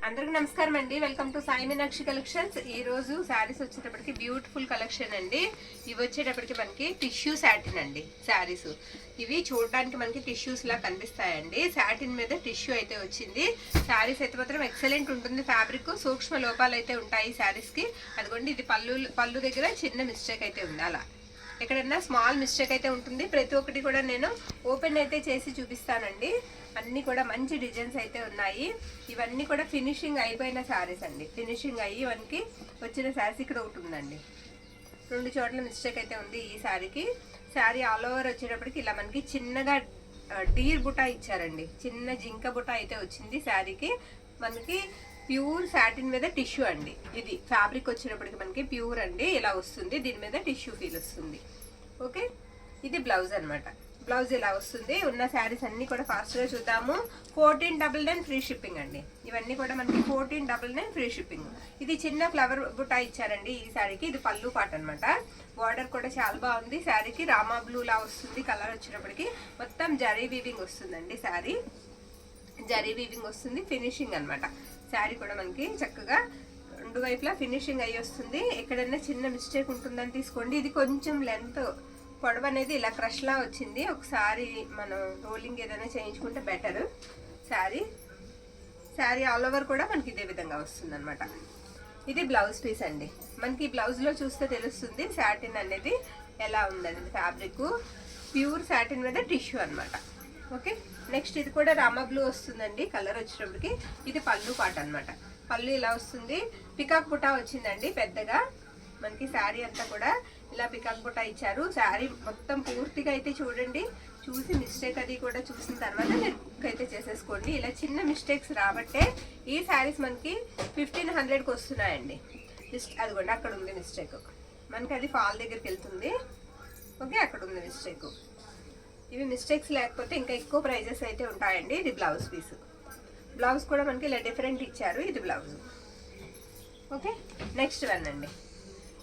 అందరికి నమస్కారం అండి. Welcome to Sai Meenakshi collections. ఈ రోజు శారీస్ వచ్చేటప్పటికి బ్యూటిఫుల్ కలెక్షన్ అండి. ఇవి వచ్చేటప్పటికి మనకి టిష్యూ సాటిన్ అండి. శారీస్ ఇవి చూడడానికి మనకి టిష్యూస్ లా కనిపిస్తాయండి. సాటిన్ మీద టిష్యూ అయితే వచ్చింది. శారీస్ అయితే మాత్రం ఎక్సలెంట్ ఉంటుంది. ఫ్యాబ్రిక్ సూక్ష్మ లోపాలు అయితే ఉంటాయి శారీస్ కి. అదిగోండి, ఇది పళ్ళు దగ్గర చిన్న మిస్టేక్ అయితే ఉంది. అలా ఎక్కడన్నా స్మాల్ మిస్టేక్ అయితే ఉంటుంది. ప్రతి ఒక్కటి కూడా నేను ఓపెన్ అయితే చేసి చూపిస్తానండి. అన్నీ కూడా మంచి డిజైన్స్ అయితే ఉన్నాయి. ఇవన్నీ కూడా ఫినిషింగ్ అయిపోయిన శారీస్ అండి. ఫినిషింగ్ అయ్యి మనకి వచ్చిన శారీస్ ఇక్కడ ఒకటి ఉందండి. 2 చోట్ల మిస్టేక్ అయితే ఉంది ఈ శారీకి. శారీ ఆల్ ఓవర్ వచ్చేటప్పటికి ఇలా మనకి చిన్నగా డీర్ బుటా ఇచ్చారండి. చిన్న జింక బుటా అయితే వచ్చింది శారీకి. మనకి ప్యూర్ సాటిన్ మీద టిష్యూ అండి. ఇది ఫ్యాబ్రిక్ వచ్చేటప్పటికి మనకి ప్యూర్ అండి. ఇలా వస్తుంది, దీని మీద టిష్యూ ఫీల్ వస్తుంది. ఓకే, ఇది బ్లౌజ్ అనమాట. బ్లౌజ్ ఇలా వస్తుంది. ఉన్న శారీస్ అన్ని కూడా ఫాస్ట్ గా చూద్దాము. 1499 ఫ్రీ షిప్పింగ్ అండి. ఇవన్నీ కూడా మనకి 1499 ఫ్రీ షిప్పింగ్. ఇది చిన్న ఫ్లవర్ బుటా ఇచ్చారండి ఈ శారీకి. ఇది పళ్ళు పాట అనమాట. బార్డర్ కూడా చాలా బాగుంది. శారీకి రామా బ్లూ లా వస్తుంది. కలర్ వచ్చినప్పటికి మొత్తం జరీ వీవింగ్ వస్తుందండి. శారీ జరీ వీవింగ్ వస్తుంది. ఫినిషింగ్ అనమాట. శారీ కూడా మనకి చక్కగా 2 వైపులా ఫినిషింగ్ అయ్యి వస్తుంది. ఎక్కడైనా చిన్న మిస్టేక్ ఉంటుందని తీసుకోండి. ఇది కొంచెం లెంత్ పొడవు అనేది ఇలా క్రష్ లా వచ్చింది. ఒకసారి మనం రోలింగ్ ఏదైనా చేయించుకుంటే బెటర్. శారీ ఆల్ ఓవర్ కూడా మనకి ఇదే విధంగా వస్తుంది అనమాట. ఇది బ్లౌజ్ పీస్ అండి. మనకి బ్లౌజ్ లో చూస్తే తెలుస్తుంది సాటిన్ అనేది ఎలా ఉందనేది. ఫ్యాబ్రిక్ ప్యూర్ సాటిన్ మీద టిష్యూ అనమాట. ఓకే, నెక్స్ట్ ఇది కూడా రామా బ్లూ వస్తుందండి. కలర్ వచ్చేటప్పటికి ఇది పళ్ళు పాట అనమాట. పళ్ళు ఇలా వస్తుంది. పికాక్ బుటా వచ్చిందండి పెద్దగా. మనకి శారీ అంతా కూడా ఇలా పికాక్ బుటా ఇచ్చారు. శారీ మొత్తం పూర్తిగా అయితే చూడండి. చూసి మిస్టేక్ అది కూడా చూసిన తర్వాత మీరు బుక్ అయితే చేసేసుకోండి. ఇలా చిన్న మిస్టేక్స్ రాబట్టే ఈ శారీస్ మనకి 1500కి వస్తున్నాయండి. అదిగోండి, అక్కడ ఉంది మిస్టేక్. మనకి అది ఫాల్ దగ్గరికి వెళ్తుంది. ఓకే, అక్కడ ఉంది మిస్టేక్. ఇవి మిస్టేక్స్ లేకపోతే ఇంకా ఎక్కువ ప్రైజెస్ అయితే ఉంటాయండి. ఇది బ్లౌజ్ పీస్. బ్లౌజ్ కూడా మనకి ఇలా డిఫరెంట్ ఇచ్చారు. ఇది బ్లౌజ్. ఓకే, నెక్స్ట్ వన్ అండి.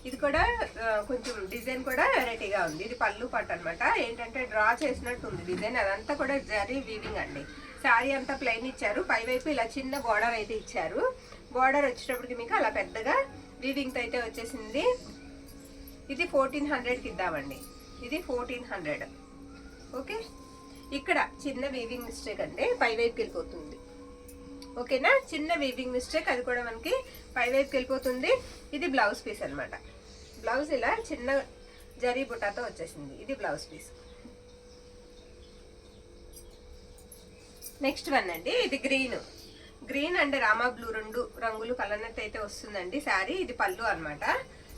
ఇది కూడా కొంచెం డిజైన్ కూడా వెరైటీగా ఉంది. ఇది పళ్ళు పట్టు అనమాట. ఏంటంటే డ్రా చేసినట్టు ఉంది డిజైన్. అదంతా కూడా జరీ వీవింగ్ అండి. శారీ అంతా ప్లెయిన్ ఇచ్చారు. పైవైపు ఇలా చిన్న బార్డర్ అయితే ఇచ్చారు. బార్డర్ వచ్చేటప్పటికి మీకు అలా పెద్దగా వీవింగ్తో అయితే వచ్చేసింది. ఇది 1400కి ఇద్దామండి. ఇది 1400. ఓకే, ఇక్కడ చిన్న వీవింగ్ మిస్టేక్ అండి. పైవైపుకి వెళ్ళిపోతుంది. ఓకేనా, చిన్న వీవింగ్ మిస్టేక్, అది కూడా మనకి పైవైపుకి వెళ్ళిపోతుంది. ఇది బ్లౌజ్ పీస్ అనమాట. బ్లౌజ్ ఇలా చిన్న జరీ బుటాతో వచ్చేసింది. ఇది బ్లౌజ్ పీస్. నెక్స్ట్ వన్ అండి. ఇది గ్రీన్ అండ్ రామా బ్లూ 2 రంగులు కలర్నట్టు అయితే వస్తుందండి శారీ. ఇది పళ్ళు అనమాట.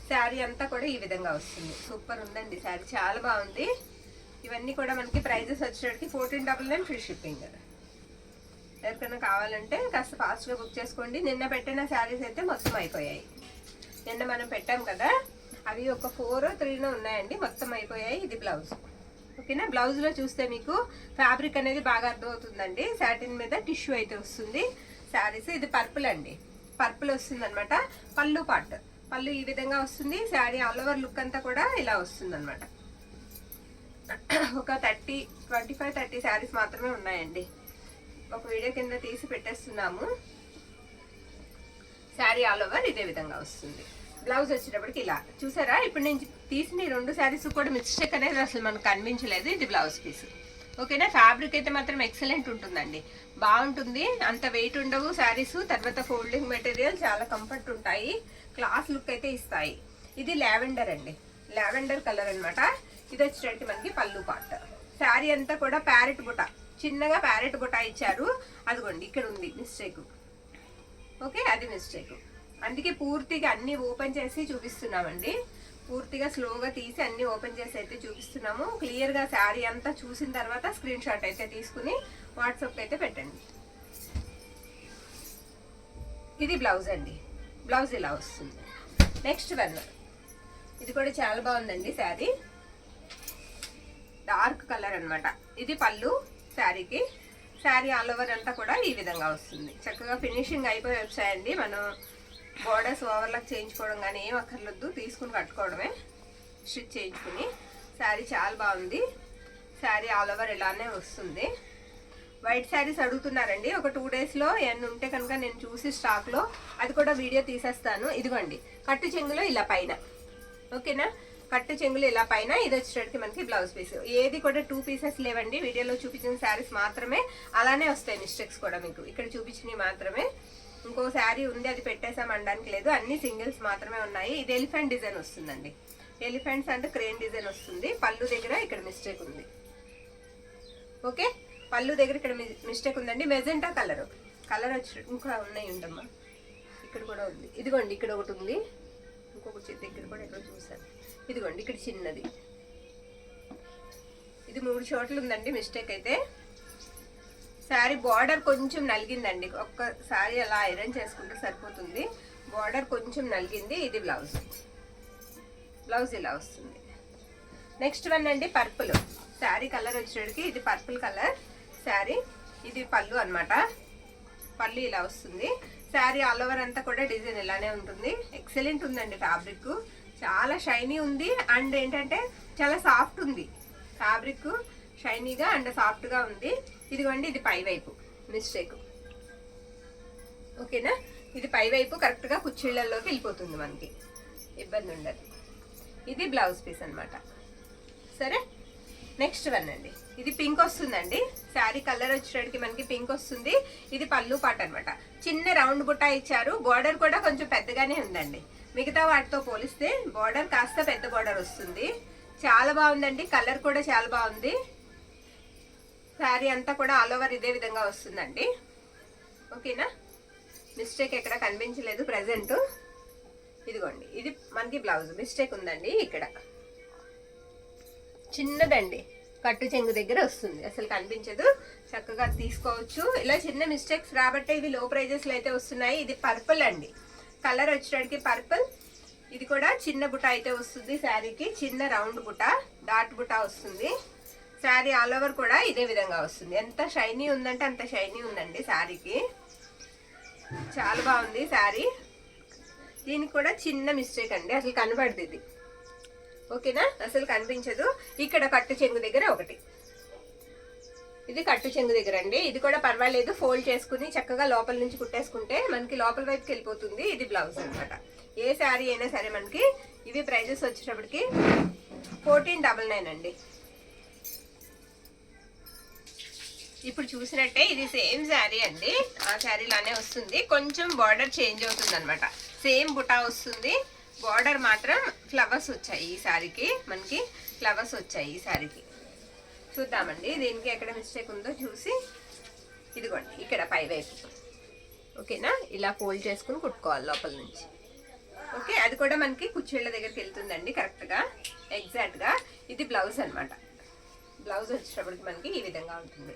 శారీ అంతా కూడా ఈ విధంగా వస్తుంది. సూపర్ ఉందండి శారీ, చాలా బాగుంది. ఇవన్నీ కూడా మనకి ప్రైజెస్ వచ్చేటికి 1499 ఫ్రీ షిప్పింగ్. ఎవరికైనా కావాలంటే కాస్త ఫాస్ట్గా బుక్ చేసుకోండి. నిన్న పెట్టిన శారీస్ అయితే మొత్తం అయిపోయాయి. నిన్న మనం పెట్టాం కదా, అవి ఒక 4-3 ఉన్నాయండి. మొత్తం అయిపోయాయి. ఇది బ్లౌజ్. ఓకేనా, బ్లౌజ్లో చూస్తే మీకు ఫ్యాబ్రిక్ అనేది బాగా అర్థమవుతుందండి. సాటిన్ మీద టిష్యూ అయితే వస్తుంది శారీస్. ఇది పర్పుల్ అండి. పర్పుల్ వస్తుంది అనమాట. పళ్ళు పార్ట్, పళ్ళు ఈ విధంగా వస్తుంది. శారీ ఆల్ ఓవర్ లుక్ అంతా కూడా ఇలా వస్తుంది అనమాట. ఒక 25-30 శారీస్ మాత్రమే ఉన్నాయండి. ఒక వీడియో కింద తీసి పెట్టేస్తున్నాము. శారీ ఆల్ ఓవర్ ఇదే విధంగా వస్తుంది. బ్లౌజ్ వచ్చేటప్పటికి ఇలా చూసారా. ఇప్పుడు నేను తీసిన 2 శారీస్ కూడా మిస్టేక్ అనేది అసలు మనకు కనిపించలేదు. ఇది బ్లౌజ్ పీస్. ఓకేనా, ఫ్యాబ్రిక్ అయితే మాత్రం ఎక్సలెంట్ ఉంటుందండి. బాగుంటుంది. అంత వెయిట్ ఉండవు శారీస్. తర్వాత ఫోల్డింగ్ మెటీరియల్ చాలా కంఫర్ట్ ఉంటాయి. క్లాస్ లుక్ అయితే ఇస్తాయి. ఇది లావెండర్ అండి. లావెండర్ కలర్ అనమాట. ఇది వచ్చేటట్టు మనకి పళ్ళు పార్ట్. శారీ అంతా కూడా ప్యారెట్ బుట్ట, చిన్నగా ప్యారెట్ బుట్ట ఇచ్చారు. అదిగోండి, ఇక్కడ ఉంది మిస్టేక్. ఓకే, అది మిస్టేక్. అందుకే పూర్తిగా అన్ని ఓపెన్ చేసి చూపిస్తున్నామండి. పూర్తిగా స్లోగా తీసి అన్ని ఓపెన్ చేసి అయితే చూపిస్తున్నాము. క్లియర్గా శారీ అంతా చూసిన తర్వాత స్క్రీన్ షాట్ అయితే తీసుకుని వాట్సాప్ అయితే పెట్టండి. ఇది బ్లౌజ్ అండి. బ్లౌజ్ ఇలా వస్తుంది. Next one. ఇది కూడా చాలా బాగుందండి శారీ. డార్క్ కలర్ అనమాట. ఇది పళ్ళు శారీకి. శారీ ఆల్ ఓవర్ అంతా కూడా ఈ విధంగా వస్తుంది. చక్కగా ఫినిషింగ్ అయిపోయి వచ్చాయండి. మనం బోర్డర్స్ ఓవర్లాక్ చేయించుకోవడం కానీ ఏం అక్కర్లొద్దు, తీసుకుని కట్టుకోవడమే. స్టిచ్ చేయించుకుని శారీ చాలా బాగుంది. శారీ ఆల్ ఓవర్ ఇలానే వస్తుంది. వైట్ శారీస్ అడుగుతున్నారండి. ఒక 2 డేస్లో ఎన్ని ఉంటే కనుక నేను చూసి స్టాక్లో అది కూడా వీడియో తీసేస్తాను. ఇదిగోండి కట్టు చెంగులో ఇలా పైన, ఓకేనా, కట్టు చెంగులు ఇలా పైన. ఇది వచ్చేటప్పటికి మనకి బ్లౌజ్ పీస్. ఏది కూడా 2 పీసెస్ లేవండి. వీడియోలో చూపించిన శారీస్ మాత్రమే అలానే వస్తాయి. మిస్టేక్స్ కూడా మీకు ఇక్కడ చూపించినవి మాత్రమే. ఇంకో శారీ ఉంది, అది పెట్టేసాం అనడానికి లేదు. అన్ని సింగిల్స్ మాత్రమే ఉన్నాయి. ఇది ఎలిఫెంట్ డిజైన్ వస్తుందండి. ఎలిఫెంట్స్ అంటే క్రేన్ డిజైన్ వస్తుంది. పళ్ళు దగ్గర ఇక్కడ మిస్టేక్ ఉంది. ఓకే, పళ్ళు దగ్గర ఇక్కడ మిస్టేక్ ఉందండి. మెజెంటా కలర్ వచ్చి ఇంకా ఉన్నాయి ఉండమ్మా. ఇక్కడ కూడా ఉంది. ఇదిగోండి ఇక్కడ ఒకటి ఉంది. ఇంకొకటి దగ్గర కూడా ఎక్కడ చూసాను. ఇదిగోండి ఇక్కడ చిన్నది. ఇది 3 చోట్ల ఉందండి మిస్టేక్ అయితే. శారీ బార్డర్ కొంచెం నలిగిందండి. ఒక్కసారి అలా ఐరన్ చేసుకుంటే సరిపోతుంది. బార్డర్ కొంచెం నలిగింది. ఇది బ్లౌజ్ ఇలా వస్తుంది. నెక్స్ట్ వన్ అండి పర్పుల్. శారీ కలర్ వచ్చేటికి ఇది పర్పుల్ కలర్ శారీ. ఇది పళ్ళు అన్నమాట. పళ్ళు ఇలా వస్తుంది. శారీ ఆల్ ఓవర్ అంతా కూడా డిజైన్ ఇలానే ఉంటుంది. ఎక్సలెంట్ ఉందండి. ఫ్యాబ్రిక్ చాలా షైనీ ఉంది. అండ్ ఏంటంటే చాలా సాఫ్ట్ ఉంది. ఫ్యాబ్రిక్ షైనీగా అండ్ సాఫ్ట్గా ఉంది. ఇదిగోండి ఇది పై వైపు మిస్టేక్, ఓకేనా. ఇది పై వైపు కరెక్ట్గా కుచ్చిళ్ళల్లోకి వెళ్ళిపోతుంది, మనకి ఇబ్బంది ఉండదు. ఇది బ్లౌజ్ పీస్ అనమాట. సరే, నెక్స్ట్ వన్ అండి. ఇది పింక్ వస్తుందండి. శారీ కలర్ వచ్చేటికి మనకి పింక్ వస్తుంది. ఇది పళ్ళు పాట అనమాట. చిన్న రౌండ్ బుట్ట ఇచ్చారు. బార్డర్ కూడా కొంచెం పెద్దగానే ఉందండి. మిగతా వాటితో పోలిస్తే బార్డర్ కాస్త పెద్ద బార్డర్ వస్తుంది. చాలా బాగుందండి. కలర్ కూడా చాలా బాగుంది. శారీ అంతా కూడా ఆల్ ఓవర్ ఇదే విధంగా వస్తుందండి, ఓకేనా. మిస్టేక్ ఎక్కడ కనిపించలేదు ప్రెజెంట్. ఇదిగోండి ఇది మనకి బ్లౌజ్. మిస్టేక్ ఉందండి ఇక్కడ చిన్నదండి. కట్టు చెంగు దగ్గర వస్తుంది, అసలు కనిపించదు. చక్కగా తీసుకోవచ్చు. ఇలా చిన్న మిస్టేక్స్ రాబట్టే ఇవి లో ప్రైజెస్లో అయితే వస్తున్నాయి. ఇది పర్పుల్ అండి. కలర్ వచ్చేటికి పర్పుల్. ఇది కూడా చిన్న బుట్ట అయితే వస్తుంది శారీకి. చిన్న రౌండ్ బుట్ట, డాట్ బుట్ట వస్తుంది. శారీ ఆల్ ఓవర్ కూడా ఇదే విధంగా వస్తుంది. ఎంత షైనీ ఉందంటే అంత షైనీ ఉందండి శారీకి. చాలా బాగుంది శారీ. దీనికి కూడా చిన్న మిస్టేక్ అండి, అసలు కనబడదు ఇది, ఓకేనా, అసలు కనిపించదు. ఇక్కడ కట్టు చెంగు దగ్గర ఒకటి. ఇది కట్టు చెంగు దగ్గర అండి. ఇది కూడా పర్వాలేదు. ఫోల్డ్ చేసుకుని చక్కగా లోపల నుంచి కుట్టేసుకుంటే మనకి లోపల వైపుకి వెళ్ళిపోతుంది. ఇది బ్లౌజ్ అనమాట. ఏ శారీ అయినా సరే మనకి ఇవి ప్రైజెస్ వచ్చేటప్పటికి 1499 అండి. ఇప్పుడు చూసినట్టే ఇది సేమ్ శారీ అండి. ఆ శారీలానే వస్తుంది. కొంచెం బార్డర్ చేంజ్ అవుతుంది అనమాట. సేమ్ బుటా వస్తుంది. బార్డర్ మాత్రం ఫ్లవర్స్ వచ్చాయి ఈ శారీకి. మనకి ఫ్లవర్స్ వచ్చాయి ఈ శారీకి. చూద్దామండి దీనికి ఎక్కడ మిస్టేక్ ఉందో చూసి. ఇదిగోండి ఇక్కడ పై వైపు, ఓకేనా, ఇలా ఫోల్డ్ చేసుకుని కుట్టుకోవాలి లోపల నుంచి. ఓకే, అది కూడా మనకి కుచ్చిళ్ళ దగ్గరికి వెళ్తుందండి కరెక్ట్గా, ఎగ్జాక్ట్గా. ఇది బ్లౌజ్ అనమాట. బ్లౌజ్ వచ్చేటప్పటికి మనకి ఈ విధంగా ఉంటుంది.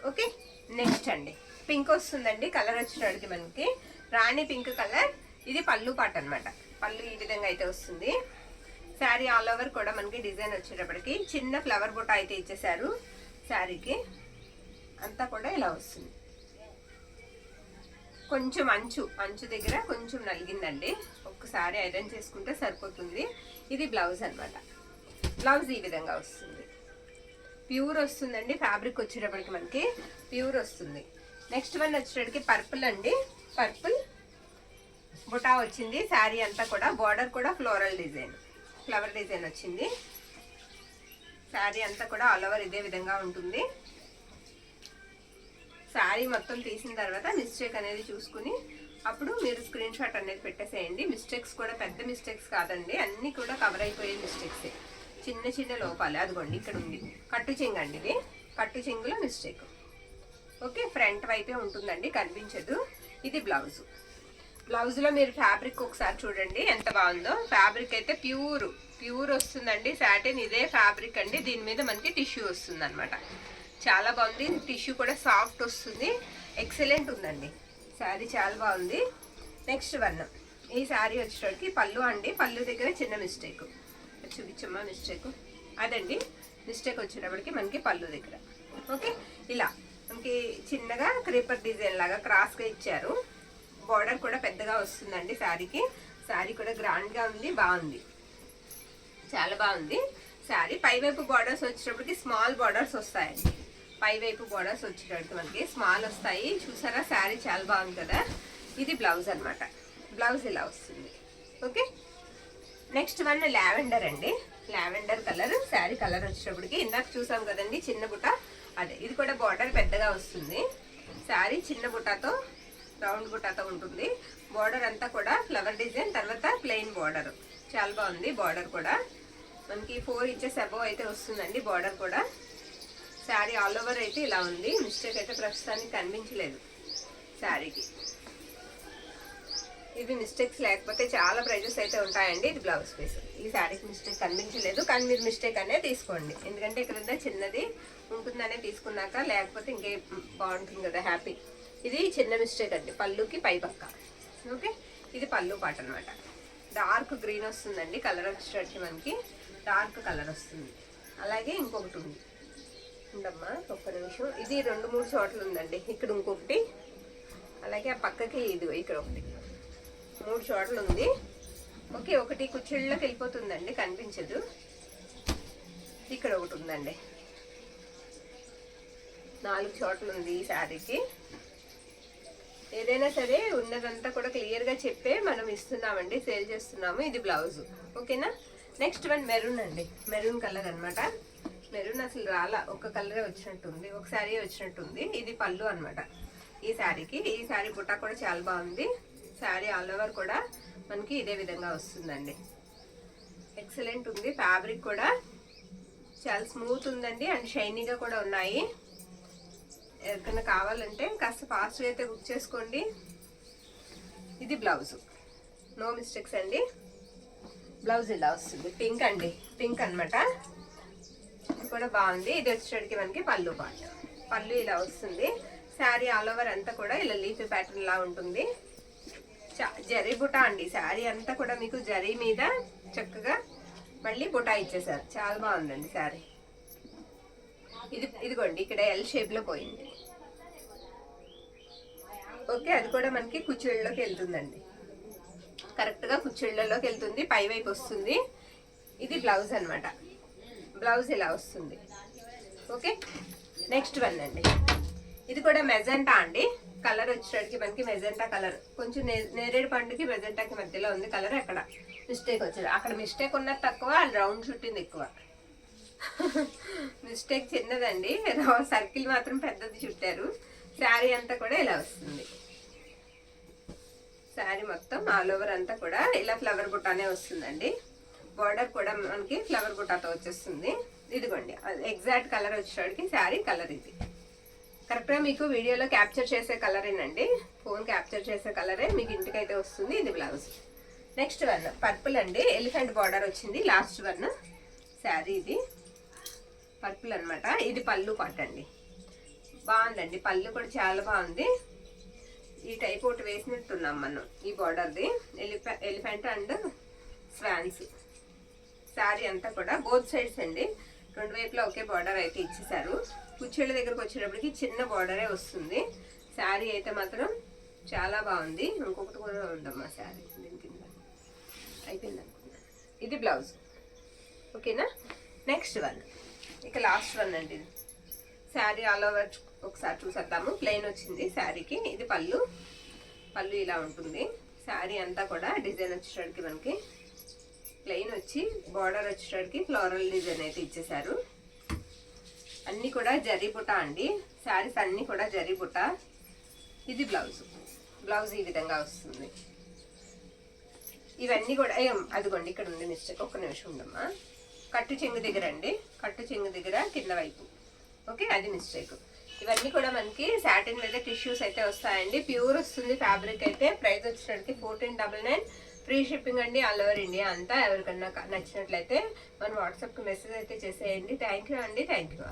ఓకే, నెక్స్ట్ అండి పింక్ వస్తుందండి. కలర్ వచ్చేటప్పటికి మనకి రాణి పింక్ కలర్. ఇది పళ్ళు పాట అనమాట. పళ్ళు ఈ విధంగా అయితే వస్తుంది. శారీ ఆల్ ఓవర్ కూడా మనకి డిజైన్ వచ్చేటప్పటికి చిన్న ఫ్లవర్ బుట్ట అయితే ఇచ్చేసారు శారీకి. అంతా కూడా ఇలా వస్తుంది. కొంచెం అంచు దగ్గర కొంచెం నలిగిందండి. ఒక్కసారి ఐరన్ చేసుకుంటే సరిపోతుంది. ఇది బ్లౌజ్ అనమాట. బ్లౌజ్ ఈ విధంగా వస్తుంది. ప్యూర్ వస్తుందండి. ఫ్యాబ్రిక్ వచ్చేటప్పటికి మనకి ప్యూర్ వస్తుంది. నెక్స్ట్ వన్ వచ్చేటప్పటికి పర్పుల్ అండి. పర్పుల్ బుటా వచ్చింది. శారీ అంతా కూడా బార్డర్ కూడా ఫ్లోరల్ డిజైన్, ఫ్లవర్ డిజైన్ వచ్చింది. శారీ అంతా కూడా ఆల్ ఓవర్ ఇదే విధంగా ఉంటుంది. శారీ మొత్తం తీసిన తర్వాత మిస్టేక్ అనేది చూసుకుని అప్పుడు మీరు స్క్రీన్ షాట్ అనేది పెట్టేసేయండి. మిస్టేక్స్ కూడా పెద్ద మిస్టేక్స్ కాదండి, అన్నీ కూడా కవర్ అయిపోయే మిస్టేక్సే, చిన్న చిన్న లోపాలు. అదిగోండి ఇక్కడ ఉంది కట్టు చెంగు అండి. ఇది కట్టు చెంగులో మిస్టేక్. ఓకే, ఫ్రంట్ వైపే ఉంటుందండి, కనిపించదు. ఇది బ్లౌజ్. బ్లౌజ్లో మీరు ఫ్యాబ్రిక్ ఒకసారి చూడండి ఎంత బాగుందో. ఫ్యాబ్రిక్ అయితే ప్యూర్ వస్తుందండి. సాటిన్ ఇదే ఫ్యాబ్రిక్ అండి. దీని మీద మనకి టిష్యూ వస్తుంది అనమాట. చాలా బాగుంది. టిష్యూ కూడా సాఫ్ట్ వస్తుంది. ఎక్సలెంట్ ఉందండి శారీ, చాలా బాగుంది. నెక్స్ట్ వన్ ఈ శారీ వచ్చేటప్పటికి పళ్ళు అండి. పళ్ళు దగ్గర చిన్న మిస్టేక్ చూపించమ్మా. మిస్టేక్ అదండి. మిస్టేక్ వచ్చేటప్పటికి మనకి పళ్ళు దగ్గర. ఓకే, ఇలా మనకి చిన్నగా క్రీపర్ డిజైన్ లాగా క్రాస్గా ఇచ్చారు. బార్డర్ కూడా పెద్దగా వస్తుందండి శారీకి. శారీ కూడా గ్రాండ్గా ఉంది, బాగుంది, చాలా బాగుంది శారీ. పైవైపు బార్డర్స్ వచ్చేటప్పటికి స్మాల్ బార్డర్స్ వస్తాయండి. పై వైపు బోర్డర్స్ వచ్చేటట్టు మనకి స్మాల్ వస్తాయి. చూసారా శారీ చాలా బాగుంది కదా. ఇది బ్లౌజ్ అనమాట. బ్లౌజ్ ఇలా వస్తుంది. ఓకే, నెక్స్ట్ వన్ లావెండర్ అండి. లావెండర్ కలర్ శారీ కలర్ వచ్చేటప్పటికి ఇందాక చూసాం కదండి చిన్న బుట్ట, అదే ఇది కూడా బార్డర్ పెద్దగా వస్తుంది. శారీ చిన్న బుట్టతో రౌండ్ బుట్టతో ఉంటుంది. బార్డర్ అంతా కూడా ఫ్లవర్ డిజైన్, తర్వాత ప్లెయిన్ బార్డర్. చాలా బాగుంది. బార్డర్ కూడా మనకి 4 ఇంచెస్ అబవ్ అయితే వస్తుందండి. బార్డర్ కూడా శారీ ఆల్ ఓవర్ అయితే ఇలా ఉంది. మిస్టేక్ అయితే ప్రస్తుతానికి కనిపించలేదు శారీకి. ఇవి మిస్టేక్స్ లేకపోతే చాలా ప్రైజెస్ అయితే ఉంటాయండి. ఇది బ్లౌజ్ పీస్. ఈ శారీకి మిస్టేక్ కనిపించలేదు, కానీ మీరు మిస్టేక్ అనే తీసుకోండి. ఎందుకంటే ఇక్కడ చిన్నది ఉంటుందనే తీసుకున్నాక, లేకపోతే ఇంకే బాగుంటుంది కదా హ్యాపీ. ఇది చిన్న మిస్టేక్ అండి. పళ్ళుకి పై పక్క. ఓకే, ఇది పళ్ళు పాట అనమాట. డార్క్ గ్రీన్ వస్తుందండి కలర్ వచ్చేటట్టు మనకి. డార్క్ కలర్ వస్తుంది. అలాగే ఇంకొకటి ఉంది ఉండమ్మా, ఒక్క నిమిషం. ఇది 2-3 చోట్ల ఉందండి. ఇక్కడ ఇంకొకటి, అలాగే ఆ పక్కకి ఇది ఇక్కడ ఒకటి, 3 చోట్ల ఉంది. ఓకే, ఒకటి కుచ్చిళ్ళకి వెళ్ళిపోతుందండి, కనిపించదు. ఇక్కడ ఒకటి ఉందండి. 4 చోట్ల ఉంది ఈ శారీకి. ఏదైనా సరే ఉన్నదంతా కూడా క్లియర్గా చెప్పే మనం ఇస్తున్నామండి, సేల్ చేస్తున్నాము. ఇది బ్లౌజ్. ఓకేనా. నెక్స్ట్ వన్ మెరూన్ అండి. మెరూన్ కలర్ అనమాట. మెరూన్ అసలు రాలా, ఒక కలరే వచ్చినట్టుంది, ఒక శారీ వచ్చినట్టుంది. ఇది పళ్ళు అనమాట ఈ శారీకి. ఈ శారీ బుట్ట కూడా చాలా బాగుంది. శారీ ఆల్ ఓవర్ కూడా మనకి ఇదే విధంగా వస్తుందండి. ఎక్సలెంట్ ఉంది. ఫ్యాబ్రిక్ కూడా చాలా స్మూత్ ఉందండి, అండ్ షైనీగా కూడా ఉన్నాయి. ఎవరికైనా కావాలంటే కాస్త ఫాస్ట్గా అయితే బుక్ చేసుకోండి. ఇది బ్లౌజ్. నో మిస్టేక్స్ అండి. బ్లౌజ్ ఇలా వస్తుంది. పింక్ అండి, పింక్ అనమాట. ఇది కూడా బాగుంది. ఇది వచ్చేటికి మనకి పళ్ళు పాట. పళ్ళు ఇలా వస్తుంది. శారీ ఆల్ ఓవర్ అంతా కూడా ఇలా లీఫీ ప్యాటర్న్ లా ఉంటుంది. జరీ బుటా అండి. శారీ అంతా కూడా మీకు జరీ మీద చక్కగా మళ్ళీ బుటా ఇచ్చేసారు. చాలా బాగుందండి శారీ. ఇదిగోండి ఇక్కడ ఎల్ షేప్ లో పోయింది. ఓకే, అది కూడా మనకి కుచ్చిళ్ళలోకి వెళ్తుందండి. కరెక్ట్ గా కుచ్చిళ్ళలోకి వెళ్తుంది, పై వైపు వస్తుంది. ఇది బ్లౌజ్ అనమాట. బ్లౌజ్ ఇలా వస్తుంది. ఓకే, నెక్స్ట్ వన్ అండి. ఇది కూడా మెజెంటా అండి. కలర్ వచ్చేటికి మనకి మెజెంటా కలర్, కొంచెం నేరేడు పండుకి మెజెంటాకి మధ్యలో ఉంది కలర్. అక్కడ మిస్టేక్ వచ్చేది, అక్కడ మిస్టేక్ ఉన్నది తక్కువ, రౌండ్ చుట్టింది ఎక్కువ. మిస్టేక్ చిన్నదండి, సర్కిల్ మాత్రం పెద్దది చుట్టారు. శారీ అంతా కూడా ఇలా వస్తుంది. శారీ మొత్తం ఆల్ ఓవర్ అంతా కూడా ఇలా ఫ్లవర్ బుట్టానే వస్తుందండి. బార్డర్ కూడా మనకి ఫ్లవర్ బుట్టాతో వచ్చేస్తుంది. ఇదిగోండి ఎగ్జాక్ట్ కలర్ వచ్చేటికి శారీ కలర్ ఇది. కరెక్ట్గా మీకు వీడియోలో క్యాప్చర్ చేసే కలరేనండి, ఫోన్ క్యాప్చర్ చేసే కలరే మీకు ఇంటికైతే వస్తుంది. ఇది బ్లౌజ్. నెక్స్ట్ వన్ పర్పుల్ అండి. ఎలిఫెంట్ బార్డర్ వచ్చింది లాస్ట్ వన్. శారీ ఇది పర్పుల్ అనమాట. ఇది పళ్ళు పాట అండి. బాగుందండి, పళ్ళు కూడా చాలా బాగుంది. ఈ టైప్ ఒకటి వేసినట్టున్నాం మనం ఈ బార్డర్ది. Elephant and swans. శారీ అంతా కూడా బోత్ సైడ్స్ అండి, 2 వైపులా ఒకే బార్డర్ అయితే ఇచ్చేసారు. కుచ్చిళ్ళ దగ్గరకు వచ్చేటప్పటికి చిన్న బార్డరే వస్తుంది. శారీ అయితే మాత్రం చాలా బాగుంది. ఇంకొకటి కూడా ఉండమ్మా శారీ దీని కింద అయిపోయింది అనుకున్నాను. ఇది బ్లౌజ్. ఓకేనా. నెక్స్ట్ వన్, ఇక లాస్ట్ వన్ అండి. శారీ ఆల్ ఓవర్ ఒకసారి చూసేద్దాము. ప్లెయిన్ వచ్చింది శారీకి. ఇది పళ్ళు. పళ్ళు ఇలా ఉంటుంది. శారీ అంతా కూడా డిజైన్ వచ్చేటప్పటికి మనకి ప్లెయిన్ వచ్చి బార్డర్ వచ్చేటప్పటికి ఫ్లోరల్ డిజైన్ అయితే ఇచ్చేసారు. అన్నీ కూడా జరీ బుట్ట అండి. శారీస్ అన్నీ కూడా జరీ బుట్ట. ఇది బ్లౌజ్. బ్లౌజ్ ఈ విధంగా వస్తుంది. ఇవన్నీ కూడా అదిగోండి ఇక్కడ ఉంది మిస్టేక్, ఒక్క నిమిషం ఉండమ్మా. కట్టు చెంగు దగ్గర అండి, కట్టు చెంగు దగ్గర కింద వైపు. ఓకే, అది మిస్టేక్. ఇవన్నీ కూడా మనకి సాటిన్ మీద టిష్యూస్ అయితే వస్తాయండి. ప్యూర్ వస్తుంది ఫ్యాబ్రిక్ అయితే. ప్రైస్ వచ్చేసరికి 1499. ఫ్రీ షిప్పింగ్ అండి ఆల్ ఓవర్ ఇండియా అంతా. ఎవరికన్నా నచ్చినట్లయితే మన వాట్సాప్కి మెసేజ్ అయితే చేసేయండి. థ్యాంక్ యూ అండి. Thank you.